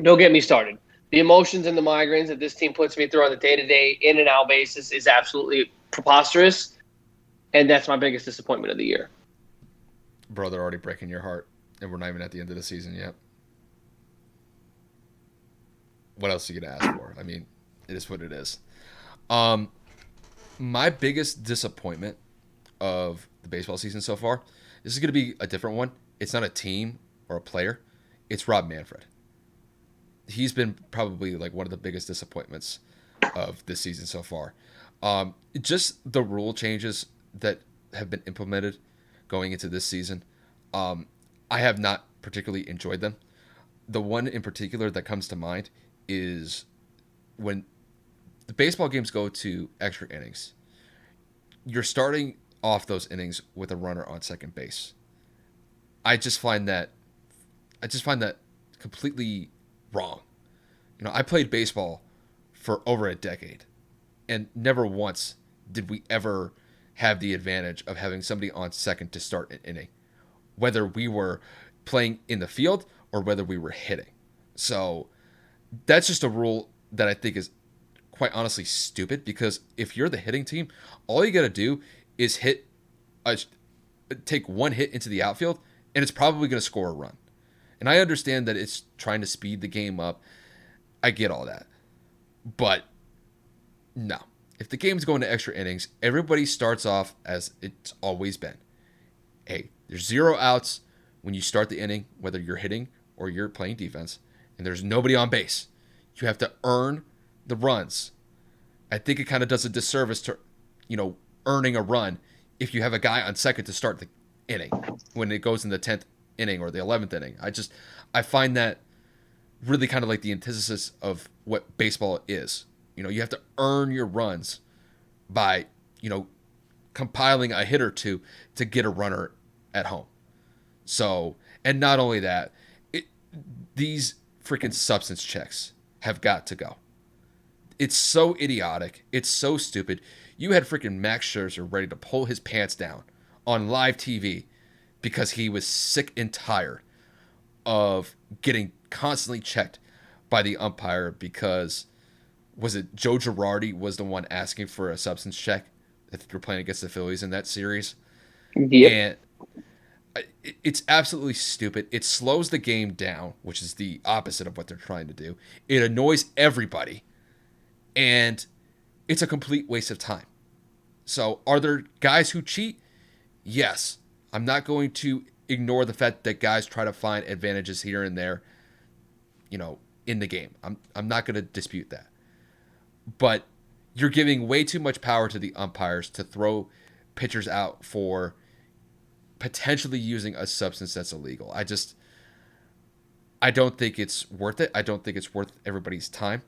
Don't get me started. The emotions and the migraines that this team puts me through on the day-to-day, in and out basis is absolutely preposterous, and that's my biggest disappointment of the year. Bro, they're already breaking your heart, and we're not even at the end of the season yet. What else are you gonna ask for? I mean, it is what it is. Um, my biggest disappointment of the baseball season so far, this is gonna be a different one. It's not a team or a player. It's Rob Manfred. He's been probably like one of the biggest disappointments of this season so far. Just the rule changes that have been implemented going into this season. Um, I have not particularly enjoyed them. The one in particular that comes to mind is when the baseball games go to extra innings. You're starting off those innings with a runner on second base. I just find that I just find that completely wrong. I played baseball for over a decade, and never once did we ever have the advantage of having somebody on second to start an inning, whether we were playing in the field or whether we were hitting. So that's just a rule that I think is quite honestly stupid because if you're the hitting team, all you got to do is take one hit into the outfield and it's probably going to score a run. And I understand that it's trying to speed the game up. I get all that. But no. If the game's going to extra innings, everybody starts off as it's always been. Hey, there's 0 outs when you start the inning, whether you're hitting or you're playing defense, and there's nobody on base. You have to earn the runs. I think it kind of does a disservice to, earning a run if you have a guy on second to start the inning when it goes in the 10th inning or the 11th inning. I find that really kind of like the antithesis of what baseball is. You have to earn your runs by, compiling a hit or two to get a runner at home. So, and not only that, these freaking substance checks have got to go. It's so idiotic. It's so stupid. You had freaking Max Scherzer ready to pull his pants down on live TV because he was sick and tired of getting constantly checked by the umpire because was it Joe Girardi was the one asking for a substance check if you're playing against the Phillies in that series. Yep. And it's absolutely stupid. It slows the game down, which is the opposite of what they're trying to do. It annoys everybody. And it's a complete waste of time. So are there guys who cheat? Yes. I'm not going to ignore the fact that guys try to find advantages here and there, in the game. I'm not going to dispute that. But you're giving way too much power to the umpires to throw pitchers out for potentially using a substance that's illegal. I don't think it's worth it. I don't think it's worth everybody's time.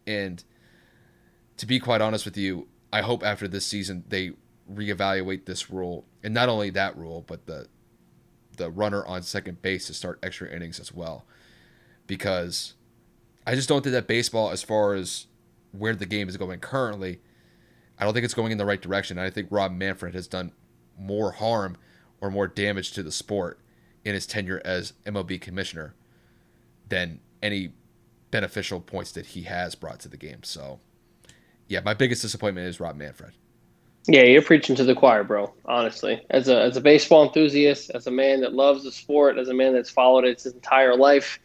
And to be quite honest with you, I hope after this season they reevaluate this rule, and not only that rule, but the runner on second base to start extra innings as well. Because I just don't think that baseball, as far as where the game is going currently, I don't think it's going in the right direction. And I think Rob Manfred has done more harm or more damage to the sport in his tenure as MLB commissioner than any beneficial points that he has brought to the game. So, yeah, my biggest disappointment is Rob Manfred. Yeah, you're preaching to the choir, bro. Honestly, as a baseball enthusiast, as a man that loves the sport, as a man that's followed it his entire life,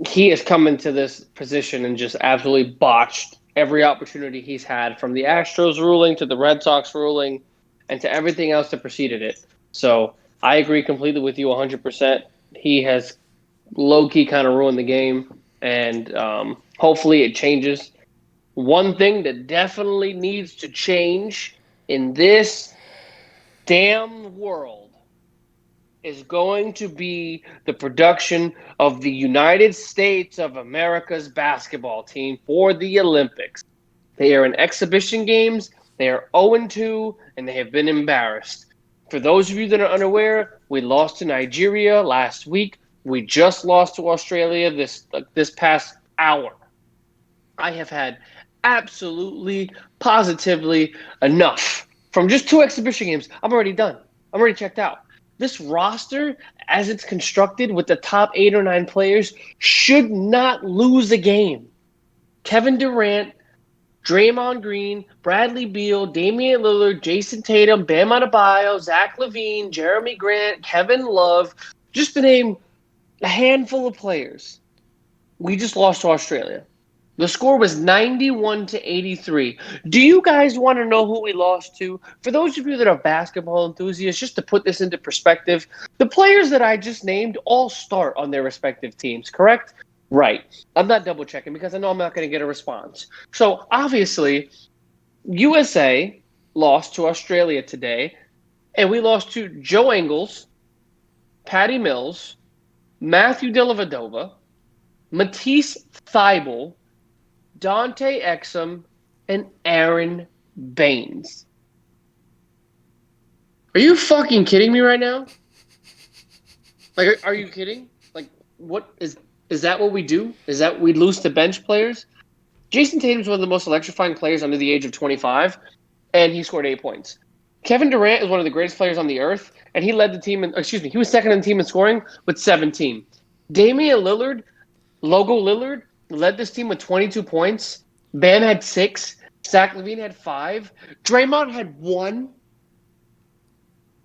he has come into this position and just absolutely botched every opportunity he's had, from the Astros ruling to the Red Sox ruling and to everything else that preceded it. So I agree completely with you 100%. He has low-key kind of ruined the game, and hopefully it changes. One thing that definitely needs to change in this damn world is going to be the production of the United States of America's basketball team for the Olympics. They are in exhibition games. They are 0-2, and they have been embarrassed. For those of you that are unaware, we lost to Nigeria last week. We just lost to Australia this past hour, I have had absolutely, positively enough. From just 2 exhibition games, I'm already done. I'm already checked out. This roster, as it's constructed with the top 8 or 9 players, should not lose a game. Kevin Durant, Draymond Green, Bradley Beal, Damian Lillard, Jason Tatum, Bam Adebayo, Zach LaVine, Jeremy Grant, Kevin Love, just to name a handful of players. We just lost to Australia. The score was 91-83. Do you guys want to know who we lost to? For those of you that are basketball enthusiasts, just to put this into perspective, the players that I just named all start on their respective teams, correct? Right. I'm not double checking because I know I'm not going to get a response. So obviously, USA lost to Australia today, and we lost to Joe Ingles, Patty Mills, Matthew Dellavedova, Matisse Thybulle, Dante Exum, and Aaron Baines. Are you fucking kidding me right now? Like, are you kidding? Like, what is that what we do? Is that we lose to bench players? Jason Tatum is one of the most electrifying players under the age of 25, and he scored 8 points. Kevin Durant is one of the greatest players on the earth, and he led the team he was second in the team in scoring with 17. Damian Lillard, Logo Lillard, led this team with 22 points. Bam had 6. Zach LaVine had 5. Draymond had 1.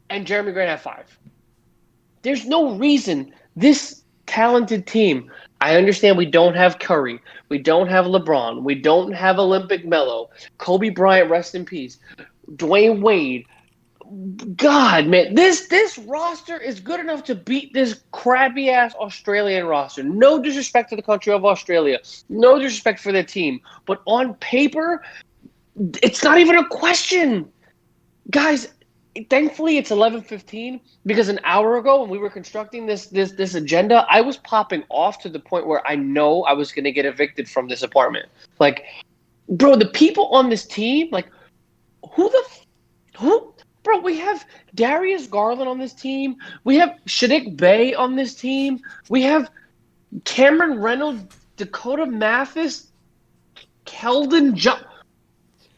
And Jeremy Grant had 5. There's no reason this talented team. I understand we don't have Curry. We don't have LeBron. We don't have Olympic Melo. Kobe Bryant, rest in peace. Dwayne Wade. God, man, this roster is good enough to beat this crappy-ass Australian roster. No disrespect to the country of Australia. No disrespect for their team. But on paper, it's not even a question. Guys, thankfully it's 11:15 because an hour ago when we were constructing this agenda, I was popping off to the point where I know I was going to get evicted from this apartment. Like, bro, the people on this team, like, who? Bro, we have Darius Garland on this team. We have Shadiq Bey on this team. We have Cameron Reynolds, Dakota Mathis, Keldon Johnson.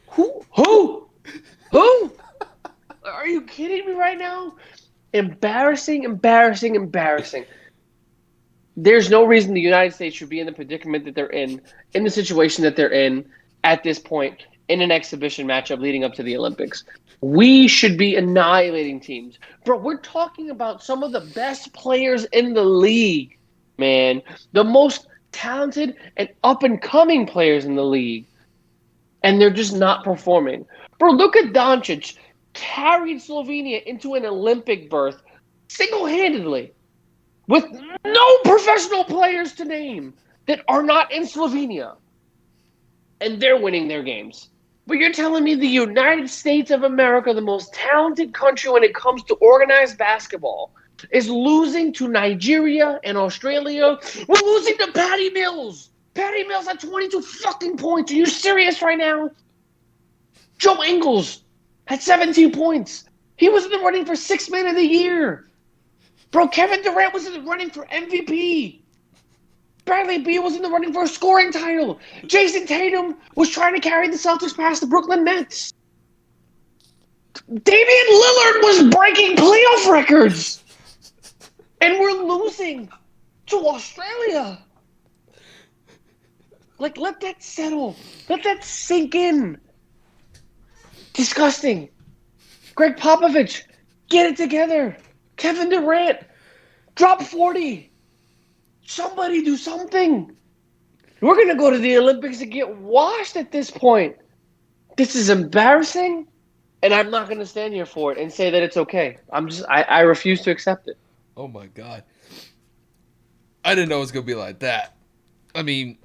Who? Are you kidding me right now? Embarrassing. There's no reason the United States should be in the predicament that they're in the situation that they're in at this point in an exhibition matchup leading up to the Olympics. We should be annihilating teams. Bro, we're talking about some of the best players in the league, man. The most talented and up-and-coming players in the league. And they're just not performing. Bro, look at Doncic. Carried Slovenia into an Olympic berth single-handedly with no professional players to name that are not in Slovenia. And they're winning their games. But you're telling me the United States of America, the most talented country when it comes to organized basketball, is losing to Nigeria and Australia? We're losing to Patty Mills. Patty Mills had 22 fucking points. Are you serious right now? Joe Ingles had 17 points. He was in the running for 6th man of the year. Bro, Kevin Durant was in the running for MVP. Bradley Beal was in the running for a scoring title. Jason Tatum was trying to carry the Celtics past the Brooklyn Nets. Damian Lillard was breaking playoff records. And we're losing to Australia. Like, let that settle. Let that sink in. Disgusting. Greg Popovich, get it together. Kevin Durant, drop 40. Somebody do something. We're going to go to the Olympics and get washed at this point. This is embarrassing, and I'm not going to stand here for it and say that it's okay. I refuse to accept it. Oh, my God. I didn't know it was going to be like that. I mean,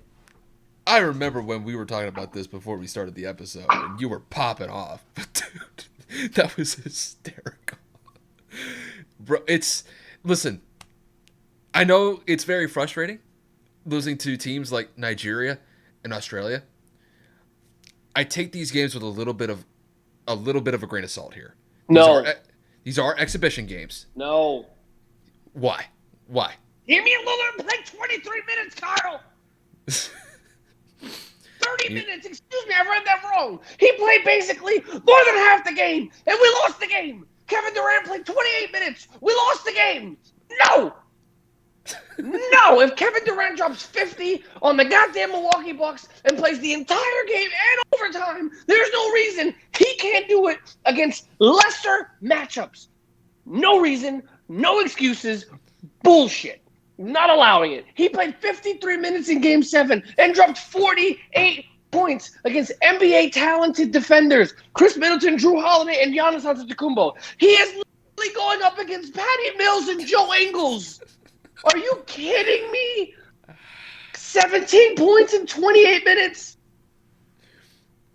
I remember when we were talking about this before we started the episode, and you were popping off. Dude, that was hysterical. Bro, listen, I know it's very frustrating losing to teams like Nigeria and Australia. I take these games with a little bit of a grain of salt here. These are exhibition games. No. Why? Damian Lillard played 23 minutes, Carl. minutes. Excuse me, I read that wrong. He played basically more than half the game, and we lost the game. Kevin Durant played 28 minutes. We lost the game. No. No, if Kevin Durant drops 50 on the goddamn Milwaukee Bucks and plays the entire game and overtime, there's no reason he can't do it against lesser matchups. No reason, no excuses, bullshit. Not allowing it. He played 53 minutes in Game 7 and dropped 48 points against NBA talented defenders, Chris Middleton, Drew Holiday, and Giannis Antetokounmpo. He is literally going up against Patty Mills and Joe Ingles. Are you kidding me? 17 points in 28 minutes?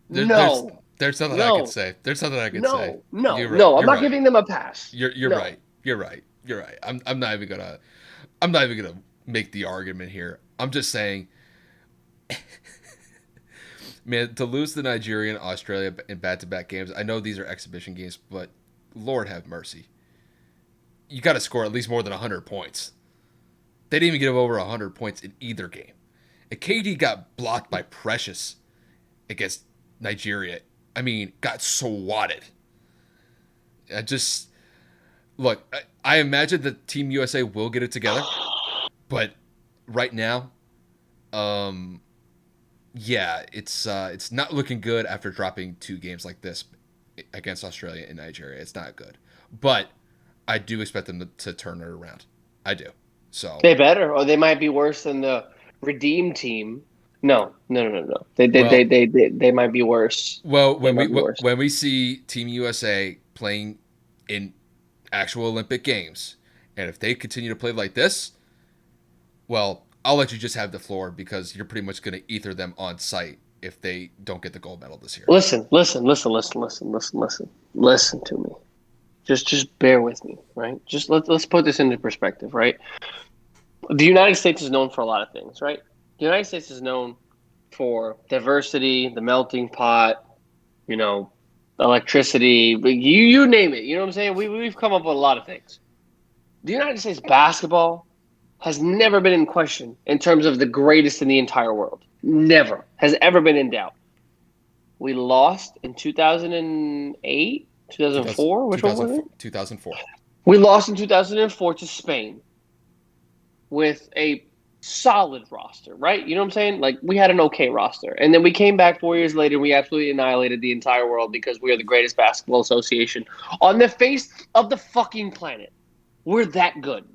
There's nothing I can say. There's nothing I can say. No, right. I'm not giving them a pass. You're right. You're right. I'm not even gonna make the argument here. I'm just saying, man, to lose to Nigeria and Australia in back-to-back games. I know these are exhibition games, but Lord have mercy. You got to score at least more than 100 points. They didn't even get over 100 points in either game. And KD got blocked by Precious against Nigeria. I mean, got swatted. Look, I imagine that Team USA will get it together. But right now, it's not looking good after dropping 2 games like this against Australia and Nigeria. It's not good. But I do expect them to turn it around. I do. So they better, or they might be worse than the redeemed team. No. They might be worse. Well, when we see Team USA playing in actual Olympic Games, and if they continue to play like this, well, I'll let you just have the floor because you're pretty much going to ether them on site if they don't get the gold medal this year. Listen to me. Just bear with me, right? Just let's put this into perspective, right? The United States is known for a lot of things, right? The United States is known for diversity, the melting pot, electricity, you name it. You know what I'm saying? We've come up with a lot of things. The United States basketball has never been in question in terms of the greatest in the entire world. Never has ever been in doubt. We lost in 2008, 2004. Which one was it? 2004. We lost in 2004 to Spain with a solid roster, right? You know what I'm saying? Like, we had an okay roster. And then we came back 4 years later and we absolutely annihilated the entire world because we are the greatest basketball association on the face of the fucking planet. We're that good.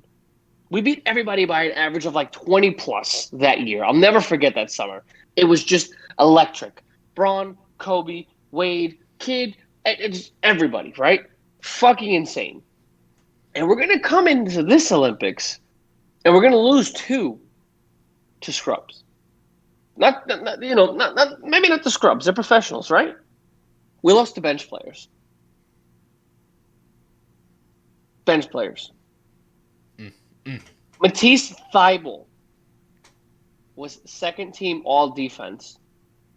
We beat everybody by an average of like 20 plus that year. I'll never forget that summer. It was just electric. Braun, Kobe, Wade, Kidd, it's everybody, right? Fucking insane. And we're going to come into this Olympics and we're going to lose 2 to scrubs. Not maybe not the scrubs. They're professionals, right? We lost to bench players. Matisse Thybulle was second team all defense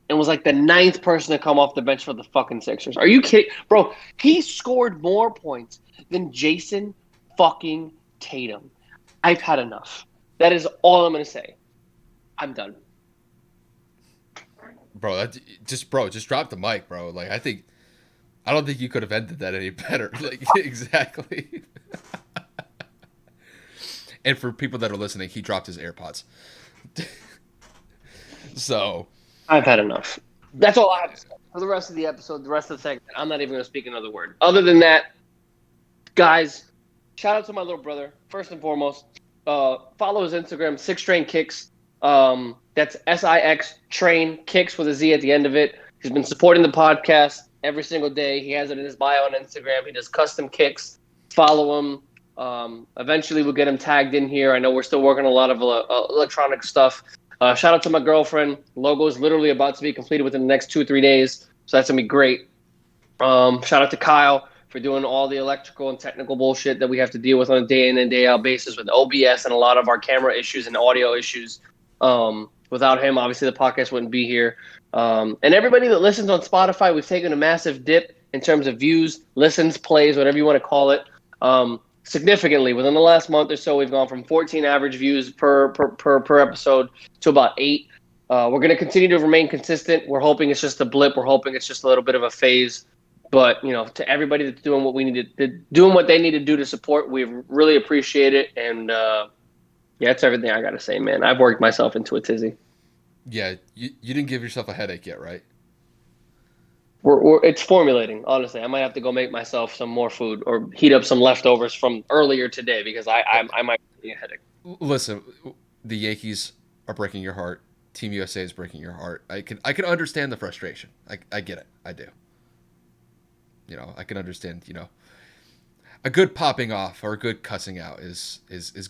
and was like the 9th person to come off the bench for the fucking Sixers. Are you kidding? Bro, he scored more points than Jason fucking Tatum. I've had enough. That is all I'm going to say. I'm done. Bro, just drop the mic, bro. Like, I don't think you could have ended that any better. Like, exactly. And for people that are listening, he dropped his AirPods. So I've had enough. That's all I have to say. For the rest of the episode, the rest of the segment, I'm not even going to speak another word. Other than that, guys, shout out to my little brother, first and foremost. Follow his Instagram, 6Train Kicks. That's SIX Train Kicks with a Z at the end of it. He's been supporting the podcast every single day. He has it in his bio on Instagram. He does custom kicks. Follow him. Eventually we'll get him tagged in here. I know we're still working on a lot of electronic stuff. Shout out to my girlfriend. Logo is literally about to be completed within the next 2 or 3 days. So that's going to be great. Shout out to Kyle for doing all the electrical and technical bullshit that we have to deal with on a day in and day out basis with OBS and a lot of our camera issues and audio issues. Without him, obviously the podcast wouldn't be here. And everybody that listens on Spotify, we've taken a massive dip in terms of views, listens, plays, whatever you want to call it. Significantly within the last month or so, we've gone from 14 average views per episode to about 8. We're going to continue to remain consistent. We're hoping it's just a blip. We're hoping it's just a little bit of a phase. But to everybody that's doing what we need doing what they need to do to support, we really appreciate it. And yeah, that's everything I got to say, man. I've worked myself into a tizzy. Yeah, you didn't give yourself a headache yet, right? It's formulating. Honestly, I might have to go make myself some more food or heat up some leftovers from earlier today because I might be a headache. Listen, the Yankees are breaking your heart. Team USA is breaking your heart. I can understand the frustration. I get it. I do. I can understand. A good popping off or a good cussing out is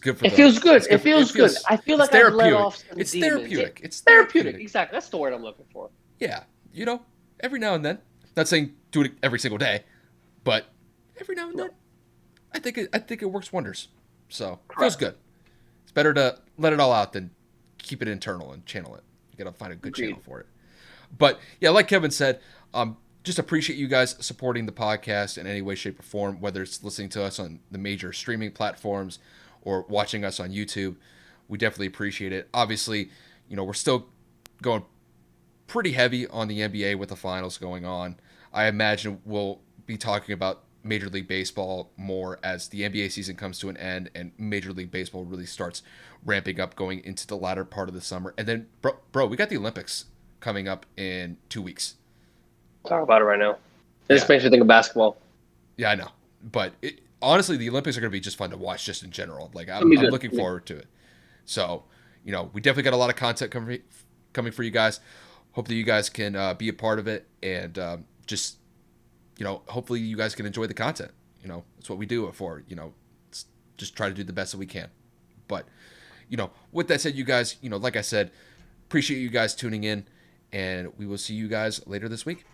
good for It the. feels good. It's It good. feels good. I feel It's like I've let therapeutic. off some It's demons. therapeutic. It's Therapeutic. therapeutic. Exactly. That's the word I'm looking for. Yeah, every now and then. Not saying do it every single day, but every now and No, then, I think it works wonders. So it feels correct. good. It's better to let it all out than keep it internal and channel it. You gotta find a good channel Agreed. for it. But yeah, like Kevin said, just appreciate you guys supporting the podcast in any way, shape, or form, whether it's listening to us on the major streaming platforms or watching us on YouTube. We definitely appreciate it. Obviously, we're still going pretty heavy on the NBA with the finals going on. I imagine we'll be talking about Major League Baseball more as the NBA season comes to an end and Major League Baseball really starts ramping up going into the latter part of the summer. And then, bro, we got the Olympics coming up in 2 weeks. Talk about it right now. It just Yeah, makes me think of basketball. yeah, I know. But honestly, the Olympics are going to be just fun to watch, just in general. Like It's gonna I'm, be I'm good. looking forward to it. So, we definitely got a lot of content coming for you guys. Hope that you guys can be a part of it and just hopefully you guys can enjoy the content. That's what we do it for. Just try to do the best that we can. But with that said, you guys, like I said, appreciate you guys tuning in, and we will see you guys later this week.